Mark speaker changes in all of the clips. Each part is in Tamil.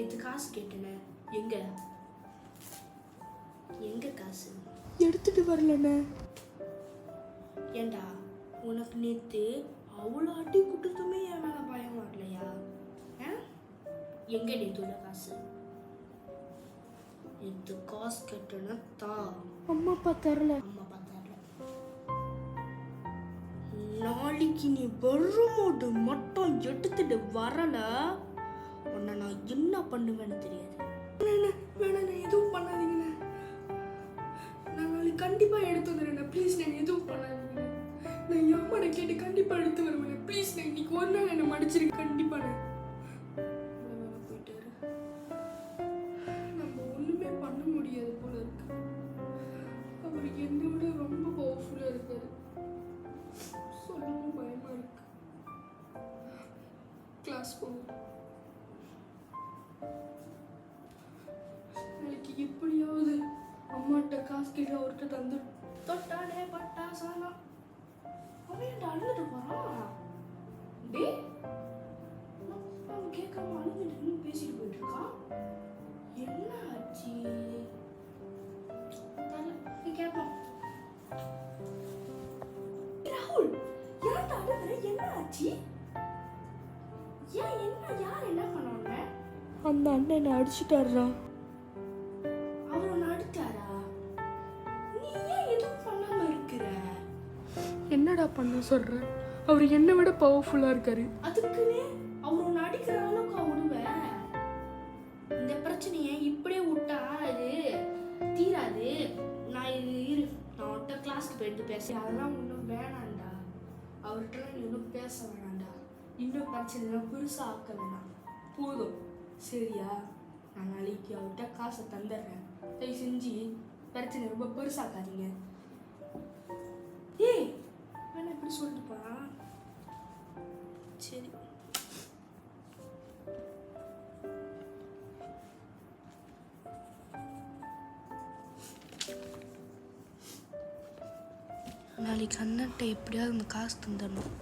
Speaker 1: நேற்று காசு கேட்டேனே, எங்க எங்க காசு?
Speaker 2: எடுத்துட்டு வரலண்ணே.
Speaker 1: ஏண்டா உனக்கு நேற்று அவ்வளோ அடி குட்டதுமே என் மேலே பயம் வரலையா? எங்க நேற்று உள்ள காசு? நேற்று காசு கேட்டேன்னா
Speaker 2: அம்மா அப்பா தரல.
Speaker 1: அம்மா அப்பா தரல. நாளைக்கு நீ வரும்போது மட்டும் எடுத்துட்டு வரல, உன்னை நான் என்ன பண்ணுவேன்னு தெரியாது.
Speaker 2: வேணாண்ணே, எதுவும் பண்ணாதீங்கண்ணே. நான் நாளைக்கு கண்டிப்பா எடுத்து வந்துடுறேன். ப்ளீஸ் நான் எதுவும் பண்ணாதீங்க. நான் என் அம்மாவை கேட்டு கண்டிப்பா எடுத்து வருவேன். ப்ளீஸ் நான் இன்னைக்கு ஒரு நாள் என்னை மன்னிச்சிருக்கு. கண்டிப்பாண்ணே. போயிட்டாரு. நம்ம ஒண்ணுமே பண்ண முடியாது போல இருக்கு. அவருக்கு என்னை விட ரொம்ப பவர்ஃபுல்லா இருக்காரு. சொல்லவும் பயமா இருக்கு. கிளாஸ் போகும். நாளைக்கு எப்படியாவது அம்மாட்ட காசு கேட்டு அவர்கிட்ட தந்து
Speaker 1: தொட்டாலே பட்டா சானா. அவன் அழுதுட்டு போறான். டே அவன் கேட்காம அழுதுட்டு இன்னும் பேசிட்டு போயிட்டு இருக்கான். என்ன ஆச்சு? நீ கேட்பான். ராகுல், ஏன்டா அழுதுற? என்ன ஆச்சு? ஏன் என்ன? யார் என்ன பண்ணாங்க?
Speaker 2: அந்த அண்ணன் என்னை அடிச்சுட்டாருடா.
Speaker 1: அவர் ஒன்று அடிச்சாரா? நீ ஏன் எதுவும் பண்ணாம இருக்கிற?
Speaker 2: என்னடா பண்ண சொல்ற? அவர் என்னை விட பவர்ஃபுல்லா இருக்காரு.
Speaker 1: அதுக்குன்னு அவர் ஒன்று அடிக்கிற அளவுக்கு விடுவேன். இந்த பிரச்சனையை இப்படியே விட்டா அது தீராது. நான் நான் அவர்கிட்ட கிளாஸ்க்கு போயிட்டு பேச அதெல்லாம் ஒன்றும் வேணாண்டா. அவர்கிட்ட நீ இன்னும் பேச வேணாண்டா. இன்னும் பிரச்சனைலாம் பெருசாக ஆக்க வேணாம். போதும் சரியா? நான் நாளைக்கு அவர்கிட்ட காசை தந்துடுறேன். தயவு செஞ்சு பிரச்சனை ரொம்ப பெருசாக்காதீங்க. ஏய் வேணா இப்படி சொல்லிட்டு போறான். சரி நாளைக்கு அண்ணன்ட்ட எப்படியாவது அந்த காசு தந்துடணும்.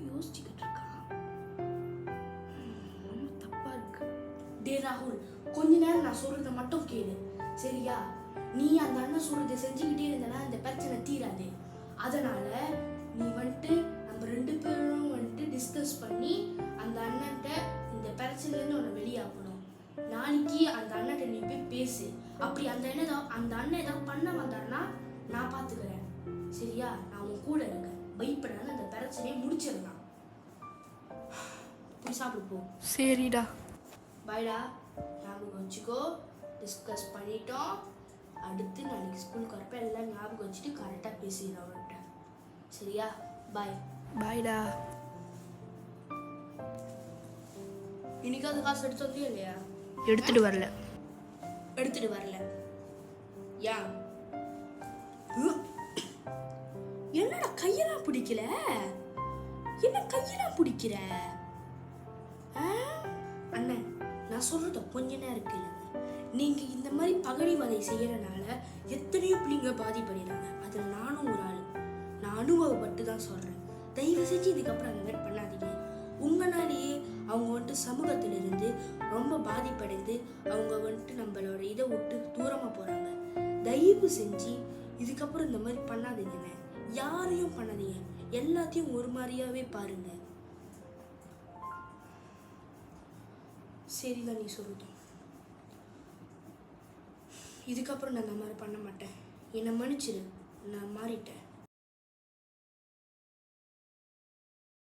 Speaker 1: யோசிச்சுக்கிட்டு இருக்கான். தப்பா இருக்கு. டே ராகுல், கொஞ்ச நேரம் நான் சொல்றதை மட்டும் கேளு சரியா? நீ அந்த அண்ணன் சொல்றதை செஞ்சுக்கிட்டே இருந்தனா இந்த பிரச்சனை தீராது. அதனால நீ வந்துட்டு நம்ம 2 பேரும் வந்துட்டு டிஸ்கஸ் பண்ணி அந்த அண்ணன்ட்ட இந்த பிரச்சனைலேருந்து உன்னை வெளியாகணும். நாளைக்கு அந்த அண்ணன்ட்ட நீ போய் பேசு. அப்படி அந்த அண்ணன் ஏதாவது பண்ண வந்தாருன்னா நான் பார்த்துக்கிறேன் சரியா? நான் உன் கூட இருக்கேன். பயப்படாத, அந்த பிரச்சனையை முடிச்சிடலாம். போய் சாப்பிடு போ.
Speaker 2: சரிடா.
Speaker 1: பாய்டா. ஞாபகம் வச்சுக்கோ, டிஸ்கஸ் பண்ணிட்டோம். அடுத்து நாளைக்கு ஸ்கூலுக்கு வரப்ப எல்லாம் ஞாபகம் வச்சுட்டு கரெக்டாக பேசிடுறேன் அவர்கிட்ட சரியா? பாய்.
Speaker 2: பாய்டா.
Speaker 1: இன்னைக்காவது காசு எடுத்து வந்தியா இல்லையா?
Speaker 2: எடுத்துட்டு வரல.
Speaker 1: எடுத்துட்டு வரல ஏன்? என்னடா கையெல்லாம் பிடிக்கல? என்ன கையெல்லாம் பிடிக்கிற? அண்ணன் நான் சொல்றத கொஞ்ச நேரம் இருக்கு இல்லைங்க. நீங்க இந்த மாதிரி பகடி வதை செய்யறதுனால எத்தனையோ பிள்ளைங்க பாதிப்படைகிறாங்க. அதில் நானும் ஒரு ஆள். நான் அனுபவப்பட்டு தான் சொல்றேன். தயவு செஞ்சு இதுக்கப்புறம் அந்த மாதிரி பண்ணாதீங்க. உங்களாலேயே அவங்க வந்துட்டு சமூகத்திலிருந்து ரொம்ப பாதிப்படைந்து அவங்க வந்துட்டு நம்மளோட இதை விட்டு தூரமாக போகிறாங்க. தயவு செஞ்சு இதுக்கப்புறம் இந்த மாதிரி பண்ணாதீங்கண்ணே. யாரையும் பண்ணாதீங்க. எல்லாத்தையும் ஒரு மாதிரியாவே பாருங்க. சரிதான் நீ சொல்லுது. இதுக்கப்புறம் நான் இந்த மாதிரி பண்ண மாட்டேன். என்னை மன்னிச்சிரு, நான் மாறிட்டேன்.